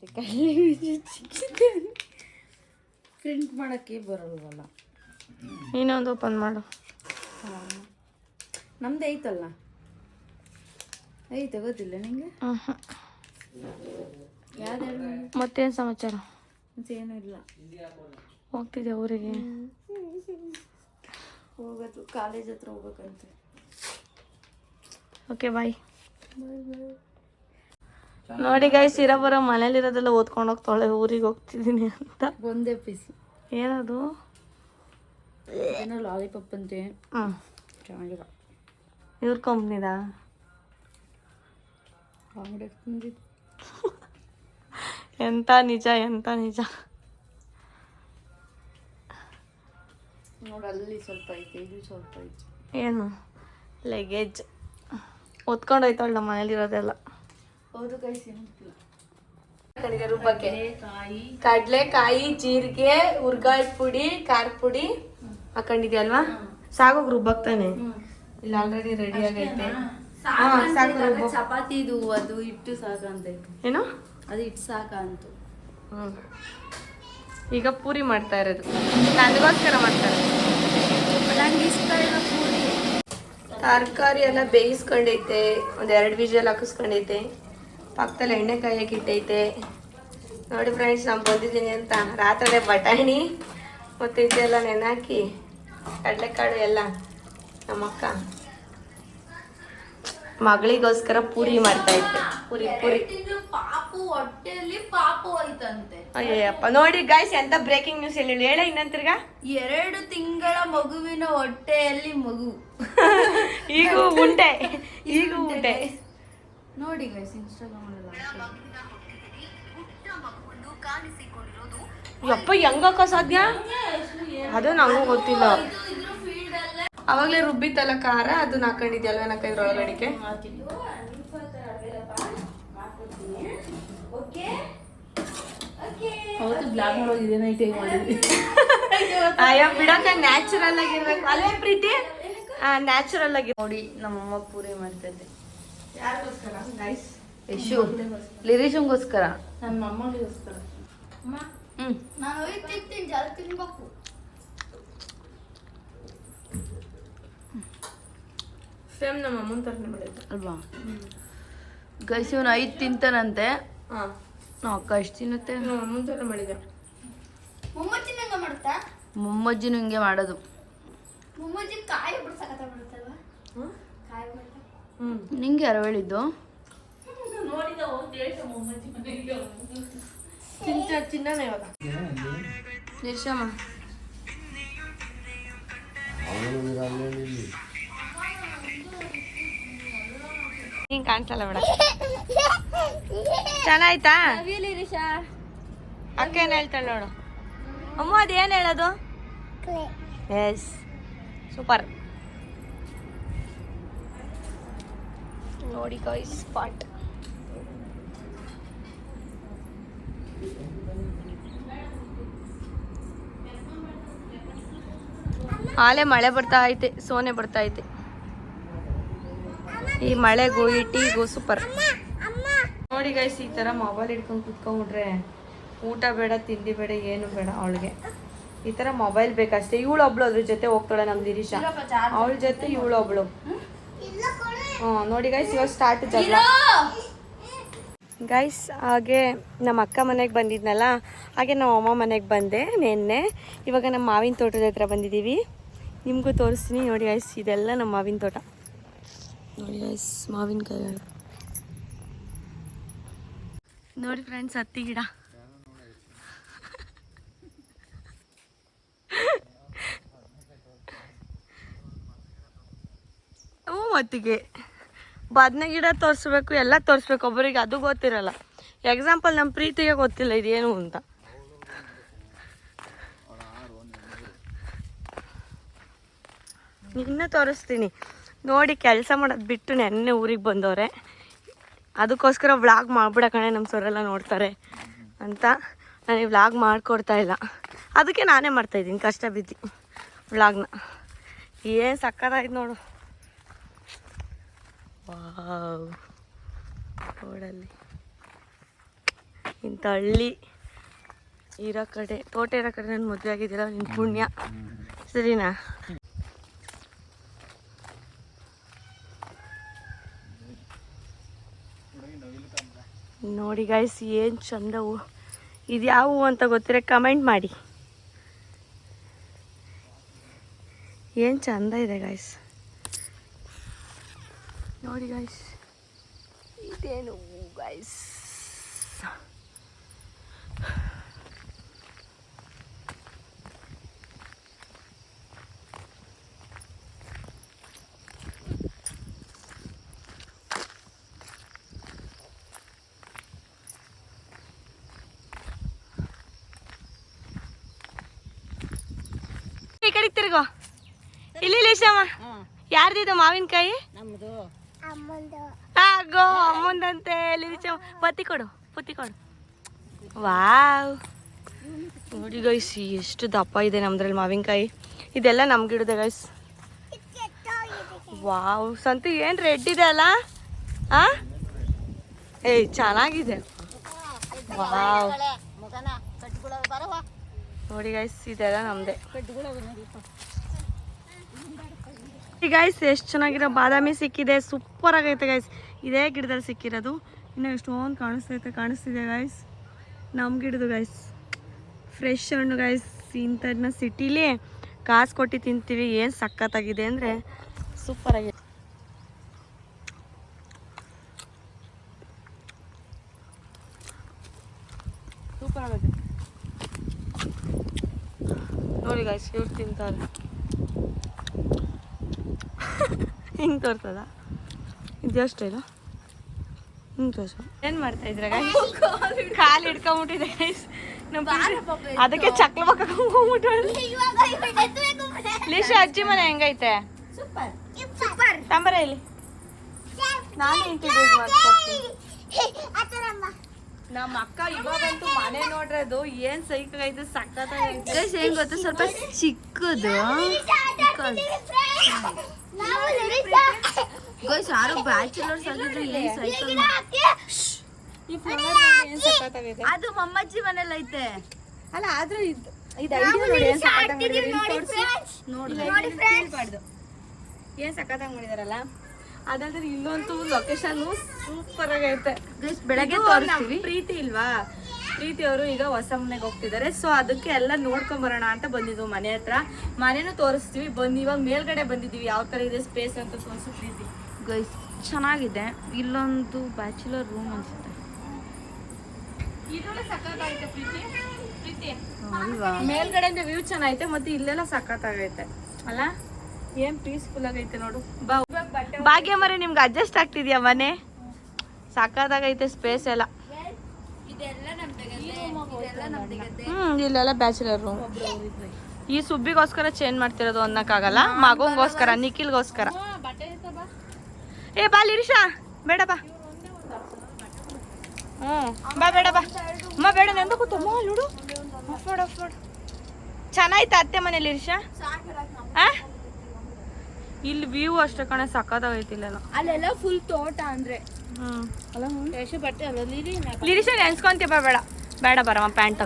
ಮತ್ತು ಕಡಲೆ ಬೀಜ ಚಿಕನ್ ಪ್ರಿಂಟ್ ಮಾಡೋಕ್ಕೆ ಬರಲ್ವಲ್ಲ. ಇನ್ನೊಂದು ಓಪನ್ ಮಾಡು. ನಮ್ದು ಐತಲ್ಲ, ಐತೆ ಗೊತ್ತಿಲ್ಲ ನಿಂಗೆ? ಯಾವ್ದು? ಮತ್ತೇನು ಸಮಾಚಾರ? ಮತ್ತೇನೂ ಇಲ್ಲ. ಹೋಗ್ತಿದ್ದೆ ಊರಿಗೆ. ಹೋಗೋದು ಕಾಲೇಜ್ ಹತ್ರ ಹೋಗ್ಬೇಕಂತೆ. Okay bye. ನೋಡಿ ಗೈಸ್, ಇರೋಬರೋ ಮನೇಲಿರೋದೆಲ್ಲ ಓದ್ಕೊಂಡು ಹೋಗ್ತಾಳೆ, ಊರಿಗೆ ಹೋಗ್ತಿದ್ದೀನಿ ಅಂತ. ಒಂದೇ ಪೀಸ್ ಏನದು? ಏನೋ ಲಾಲಿಪಾಪ್ ಅಂತೆ. ಚೆನ್ನಾಗಿಲ್ಲ. ಇವ್ರ ಕಂಪ್ನಿದ ಅಂಗಡಿ. ಎಂತ ನಿಜ, ಎಂತ ನಿಜ. ನೋಡಿ ಅಲ್ಲಿ ಸ್ವಲ್ಪ ಐತೆ, ಇದು ಸ್ವಲ್ಪ ಐತೆ. ಏನು ಲಗೇಜ್ ಹೊತ್ಕೊಂಡೋಯ್ತಾಳೆ ನಮ್ಮ ಮನೇಲಿರೋದೆಲ್ಲ. ಹೌದು ಗೈಸ್. ರುಬ್ಬಕ್ಕೆ ಕಡಲೆಕಾಯಿ, ಜೀರಿಗೆ, ಹುರ್ಗಾಳ್ ಪುಡಿ, ಖಾರ ಪುಡಿ ಹಾಕೊಂಡಿದ್ಯಲ್ವಾ? ಸಾಗೋಗ್ ರುಬ್ಬಕ್ತಾನೆ. ಇಲ್ಲಿ ಆಲ್ರೆಡಿ ರೆಡಿ ಆಗೈತೆ. ಚಪಾತಿ ಇದು ಅದು ಹಿಟ್ಟು ಸಾಕಂತೈತೆ. ಏನು ಅದು ಹಿಟ್ಟು ಸಾಕ ಅಂತ. ಈಗ ಪೂರಿ ಮಾಡ್ತಾ ಇರೋದು, ನನಗೋಸ್ಕರ ಮಾಡ್ತಾರೆ. ನಂಗೆ ಇಷ್ಟ ಇಲ್ಲ ಪೂರಿ. ತರಕಾರಿ ಎಲ್ಲ ಬೇಯಿಸ್ಕೊಂಡೈತೆ, ಒಂದು 2 ವಿಷಲ್ ಹಾಕಿಸ್ಕೊಂಡೈತೆ. ಪಕ್ಕದಲ್ಲಿ ಎಣ್ಣೆ ಕಾಯಕ್ಕೆ ಇಟ್ಟೈತೆ. ನೋಡಿ ಫ್ರೆಂಡ್ಸ್, ನಾನು ಬಂದಿದ್ದೀನಿ ಅಂತ ರಾತ್ರಿ ಬಟಾಣಿ ಮತ್ತು ಇದೆಲ್ಲ ನೆನಾಕಿ ಕಡಲೆಕಾಳು ಎಲ್ಲ ನಮ್ಮಕ್ಕ ಮಗಳಿಗೋಸ್ಕರ ಪೂರಿ ಮಾಡ್ತಾ ಇದ್ದೆ. ಪೂರಿ ಪಾಪು ಹೊಟ್ಟೆಯಲ್ಲಿ ಪಾಪು ಹೋಯ್ತಂತೆ. ಅಯ್ಯಪ್ಪ, ನೋಡಿ ಗಾಯ್ಸ್, ಎಂತ ಬ್ರೇಕಿಂಗ್ ನ್ಯೂಸ್ ಹೇಳಿ ಹೇಳ ಇನ್ನಂತಿರ್ಗ. 2 ತಿಂಗಳ ಮಗುವಿನ ಹೊಟ್ಟೆಯಲ್ಲಿ ಮಗು. ಈಗ ಉಂಟೆ, ಈಗ ಉಂಟೆ. ನೋಡಿ ಗೈಸ್, ಇನ್ಸ್ಟಾಗ್ರಾಮ್ ಅಲ್ಲ ಯಪ್ಪ, ಹೆಂಗಕ್ಕ ಸಾಧ್ಯ? ಅದು ನಂಗೂ ಗೊತ್ತಿಲ್ಲ. ಅವಾಗಲೇ ರುಬ್ಬಿತ್ತಲ್ಲ ಖಾರ, ಅದನ್ನ ಹಾಕೊಂಡಿದ್ಯಲ್ವ ನಕ್ಕ ಇದ್ರೊಳಗಡಿಕೆ. ಅಯ್ಯೋ ಬಿಡಕ್ಕ, ನ್ಯಾಚುರಲ್ ಆಗಿರ್ಬೇಕು ಅಲ್ವೇ ಪ್ರೀತಿ? ನ್ಯಾಚುರಲ್ ಆಗಿ. ನೋಡಿ ನಮ್ಮಮ್ಮ ಪೂರಿ ಮಾಡ್ತಿದ್ದೆ. ಯಾರಿಗೋಸ್ಕರ ಗೈಸ್? ಯಶು ಲಿರೀಶಂಗೋಸ್ಕರ. ನನ್ನ ಅಮ್ಮನಿಗೋಸ್ಕರ. ನಾನು ಹೋಯ್ತಿರ್ತೀನಿ, ಜಲ ತಿನ್ಬೇಕು. ಸೇಮ್ ನಮ್ಮ ಅಮ್ಮನ ಥರನೇ ಮಾಡಿದ್ದೆ ಅಲ್ವಾ ಗೈಸ್? ಇವನು 5 ತಿಂತಾನಂತೆ. ಹಾಂ, ನಾವು ಅಕ್ಕ ಎಷ್ಟು ತಿನ್ನುತ್ತೆ? ನಮ್ಮ ಅಮ್ಮನ ಥರ ಮಾಡಿದ್ದೆ. ಮೊಮ್ಮಜ್ಜಿನೂ ಹಿಂಗೆ ಮಾಡೋದು. ನಿಂಗೆ ಯಾರು ಹೇಳಿದ್ದು? ಚಿನ್ನನೇ ಇವಾಗ ನಿರ್ಷಮ್ಮ ಹಿಂಗೆ ಕಾಣಿಸಲ್ಲ ಬಿಡ. ಚೆನ್ನಾಯ್ತಾ? ಅಕ್ಕ ಏನು ಹೇಳ್ತಾಳೆ ನೋಡು. ಅಮ್ಮ ಅದೇನು ಹೇಳೋದು? Yes, super. ನೋಡಿ ಗೈಸ್, ಸ್ಪಾಟ್. ಆಲೆ ಮಳೆ ಬರ್ತಾ ಐತೆ, ಸೋನೆ ಬರ್ತಾ ಐತೆ. ಈ ಮಳೆಗೂ ಈ ಟೀಗೂ ಸೂಪರ್. ನೋಡಿ ಗೈಸ್, ಈ ಥರ ಮೊಬೈಲ್ ಹಿಡ್ಕೊಂಡು ಕುತ್ಕೊಂಡ್ಬಿಟ್ರೆ ಊಟ ಬೇಡ, ತಿಂಡಿ ಬೇಡ, ಏನು ಬೇಡ. ಅವಳಿಗೆ ಈ ಥರ ಮೊಬೈಲ್ ಬೇಕಷ್ಟೇ. ಇವಳೊಬ್ಳು ಅದ್ರ ಜೊತೆ ಹೋಗ್ತಾಳೆ, ನಮ್ಮ ದಿರೀಶ. ಅವಳ ಜೊತೆ ಇವಳೊಬ್ಳು. ನೋಡಿ ಗೈಸ್, ಇವಾಗ ಸ್ಟಾರ್ಟ್ ಜಗಳ. ಗೈಸ್, ಹಾಗೆ ನಮ್ಮ ಅಕ್ಕ ಮನೆಗೆ ಬಂದಿದ್ನಲ್ಲ, ಹಾಗೆ ನಮ್ಮ ಅಮ್ಮ ಮನೆಗೆ ಬಂದೆ ನಿನ್ನೆ. ಇವಾಗ ನಮ್ಮ ಮಾವಿನ ತೋಟದ ಹತ್ರ ಬಂದಿದ್ದೀವಿ. ನಿಮಗೂ ತೋರಿಸ್ತೀನಿ. ನೋಡಿ ಗೈಸ್, ಇದೆಲ್ಲ ನಮ್ಮ ಮಾವಿನ ತೋಟ. ನೋಡಿ ಗೈಸ್, ಮಾವಿನಕಾಯಿಗಳು. ನೋಡಿ ಫ್ರೆಂಡ್ಸ್, ಹತ್ತಿ ಗಿಡ. ಮತ್ತಿಗೆ ಬದನೆ ಗಿಡ ತೋರಿಸ್ಬೇಕು, ಎಲ್ಲ ತೋರಿಸ್ಬೇಕು. ಒಬ್ಬರಿಗೆ ಅದು ಗೊತ್ತಿರಲ್ಲ. ಎಕ್ಸಾಂಪಲ್ ನಮ್ಮ ಪ್ರೀತಿಗೆ ಗೊತ್ತಿಲ್ಲ ಇದೇನು ಅಂತ. ಇನ್ನೂ ತೋರಿಸ್ತೀನಿ ನೋಡಿ. ಕೆಲಸ ಮಾಡೋದು ಬಿಟ್ಟು ನೆನ್ನೆ ಊರಿಗೆ ಬಂದವ್ರೆ. ಅದಕ್ಕೋಸ್ಕರ ವ್ಲಾಗ್ ಮಾಡ್ಬಿಡ ಕಣೆ, ನಮ್ಮ ಸೊರೆಲ್ಲ ನೋಡ್ತಾರೆ ಅಂತ ನನಗೆ ವ್ಲಾಗ್ ಮಾಡಿಕೊಡ್ತಾ ಇಲ್ಲ. ಅದಕ್ಕೆ ನಾನೇ ಮಾಡ್ತಾಯಿದ್ದೀನಿ ಕಷ್ಟ ಬಿದ್ದು ವ್ಲಾಗ್ನ. ಏನು ಸಕ್ಕತ್ತಾಯ್ತು ನೋಡು. ವಾವ್, ರೋಡಲ್ಲಿ ಇಂಥ ಹಳ್ಳಿ ಇರೋ ಕಡೆ, ತೋಟ ಇರೋ ಕಡೆ ನಾನು ಮದುವೆ ಆಗಿದ್ದೀರ, ನಿನ್ನ ಪುಣ್ಯ. ಸರಿನಾ? ನೋಡಿ ಗಾಯ್ಸ್ ಏನು ಚಂದವು. ಇದು ಯಾವ ಹೂವು ಅಂತ ಗೊತ್ತಿರೋ ಕಮೆಂಟ್ ಮಾಡಿ. ಏನು ಚಂದ ಇದೆ ಗಾಯ್ಸ್. ನೋಡಿ ಗಾಯ್ಸ್ ಇದೇನು ಗಾಯ್ಸ್. ಈ ಕಡೆ ತಿರ್ಗೋ. ಇಲ್ಲಿ ಲೇಶಮ್ಮ, ಯಾರ್ದಿದು ಮಾವಿನಕಾಯಿ? ಆಗೋ ಅಮ್ಮಂದಂತೆ. ಪತ್ತಿ ಕೊಡು, ಪತ್ತಿ ಕೊಡು. ವಾವ್, ನೋಡಿ ಗೈಸ್ ಎಷ್ಟು ದಪ್ಪ ಇದೆ ನಮ್ದ್ರಲ್ಲಿ ಮಾವಿನಕಾಯಿ. ಇದೆಲ್ಲ ನಮ್ ಗಿಡದ ಗೈಸ್. ವಾವ್ ಸಂತು ಏನು ರೆಡ್ ಇದೆ ಅಲ್ಲ? ಏಯ್ ಚೆನ್ನಾಗಿದೆ. ವಾವ್ ನೋಡಿ ಗೈಸ್ ಇದೆಲ್ಲ ನಮ್ದೆ. ಗೈಸ್ ಎಷ್ಟು ಚೆನ್ನಾಗಿರೋ ಬಾದಾಮಿ ಸಿಕ್ಕಿದೆ, ಸೂಪರ್ ಆಗೈತೆ ಗೈಸ್. ಇದೇ ಗಿಡದಲ್ಲಿ ಸಿಕ್ಕಿರೋದು. ಇನ್ನು ಎಷ್ಟೊಂದು ಕಾಣಿಸ್ತಿದೆ ಗೈಸ್. ನಮ್ಮ ಗಿಡದು ಗೈಸ್ ಫ್ರೆಶ್ ಹಣ್ಣು ಗೈಸ್. ಇಂಥದನ್ನ ಸಿಟಿಲಿ ಕಾಸು ಕೊಟ್ಟು ತಿಂತೀವಿ. ಏನು ಸಖತ್ತಾಗಿದೆ ಅಂದರೆ ಸೂಪರ್ ಆಗಿದೆ. ಸೂಪರ್ ಆಗಿದೆ ನೋಡಿ ಗೈಸ್. ಇವ್ರು ತಿಂತಾರೆ ಹಿಂಗೆ ತೋರ್ತದ. ಇದು ಎಷ್ಟು ಇಲ್ಲ ಹಿಂಗೆ ತೋರ್ಸ. ಏನು ಮಾಡ್ತಾ ಇದ್ರ ಗೈಸ್? ಕಾಲು ಹಿಡ್ಕೊಂಬಿಟ್ಟಿದೆ ಗೈಸ್. ಅದಕ್ಕೆ ಚಕ್ಲ ಪಕ್ಕ ಲಿಶಾ ಅಜ್ಜಿ ಮನೆ ಹೆಂಗೈತೆ? ತಂಬರ ಇಲ್ಲಿ ನಾನು ಇಂಟ್ರೊಡ್ಯೂಸ್ ಮಾಡ್ತೀನಿ. ನಮ್ಮ ಅಕ್ಕ ಇವಾಗಂತೂ ಮನೆ ನೋಡ್ರದು ಏನ್ ಸೈಕಾಗೈತೆ, ಸಕ್ಕತ್ತಾಗೈತೆ. ಹೆಂಗ್ ಗೊತ್ತಾ, ಸ್ವಲ್ಪ ಚಿಕ್ಕದು ಯಾರು ಬ್ಯಾಚುಲರ್ಸ್ ಆಗಿದ್ರೆ ಏನ್ ಸೈಕಲ್. ಅದು ಮಮ್ಮಜ್ಜಿ ಮನೇಲಿ ಐತೆ ಅಲ್ಲ. ಆದ್ರೂ ಇದು ಏನ್ ಸಕ್ಕತ್ತಾಗಿ ಮಾಡಿದಾರಲ್ಲ. ಅದಾದ್ರೆ ಇಲ್ಲಂತೂ ಲೊಕೇಶನ್ ಸೂಪರ್ ಆಗೈತೆ. ಬೆಳಗ್ಗೆ ತೋರಿಸ್ತೀವಿ. ಪ್ರೀತಿ ಇಲ್ವಾ, ಪ್ರೀತಿ ಅವರು ಈಗ ಹೊಸ ಮನೆಗೆ ಹೋಗ್ತಿದ್ದಾರೆ. ಸೊ ಅದಕ್ಕೆ ಎಲ್ಲ ನೋಡ್ಕೊಂಬರೋಣ ಅಂತ ಬಂದಿದ್ವು ಮನೆ ಹತ್ರ. ಮನೇನು ತೋರಿಸ್ತೀವಿ. ಇವಾಗ ಮೇಲ್ಗಡೆ ಬಂದಿದ್ದೀವಿ. ಯಾವ ತರ ಇದೆ ಸ್ಪೇಸ್ ಅಂತ ತೋರಿಸು ಪ್ರೀತಿ. ಗೈಸ್ ಚೆನ್ನಾಗಿದೆ. ಇಲ್ಲೊಂದು ಬ್ಯಾಚುಲರ್ ರೂಮ್ ಅನ್ಸುತ್ತೆ. ಇದೆಲ್ಲ ಸಕ್ಕತ್ತಾಗೈತೆ ಪ್ರೀತಿ. ಮೇಲ್ಗಡೆಯಿಂದ ವ್ಯೂ ಚೆನ್ನಾಗೈತೆ, ಮತ್ತೆ ಇಲ್ಲೆಲ್ಲ ಸಕ್ಕತ್ತಾಗೈತೆ ಅಲ್ಲ. ಏನ್ ಪೀಸ್ಫುಲ್ ಆಗೈತೆ ನೋಡು. ಭಾಗ್ಯ ಮರೆ ನಿಮ್ಗೆ ಅಡ್ಜಸ್ಟ್ ಆಗ್ತಿದ್ಯಾ ಮನೆ? ಸಕ್ಕತ್ತಾಗೈತೆ ಸ್ಪೇಸ್ ಎಲ್ಲ. ಇಲ್ಲೆಲ್ಲ ಬ್ಯಾಚುಲರ್ ರೂಮ್. ಈ ಸುಬ್ಬಿಗೋಸ್ಕರ ಚೇಂಜ್ ಮಾಡ್ತಿರೋದು ಅನ್ನಕ್ಕಾಗಲ್ಲ, ಮಗಂಗೋಸ್ಕರ, ನಿಖಿಲ್ಗೋಸ್ಕರ. ಏ ಬಾ ಲಿರಿಶಾ, ಬೇಡ ಬಾ. ಬಾ ಬೇಡ ಬಾ ಅಮ್ಮ, ಬೇಡ ನಂದು ಕೂತಮ್ಮ. ನೋಡು ಆಫ್ ಮಾಡು, ಆಫ್ ಮಾಡು. ಚೆನ್ನಾಯ್ತಾ ಅತ್ತೆ ಮನೇಲಿ ಲಿರಿಶಾ? ಇಲ್ಲಿ ವ್ಯೂ ಅಷ್ಟೇ ಕಣೆ, ಸಕ್ಕತ್ತಾಗೈತಿ ಇಲ್ಲೆಲ್ಲ. ಅಲ್ಲೆಲ್ಲ ಫುಲ್ ತೋಟ ಅಂದ್ರೆ. ಲಿರಿಶಾ ನೆನ್ಸ್ಕೊಂತೀಯ? ಬೇಡ ಬೇಡ ಬರಮ್ಮ ಪ್ಯಾಂಟ್.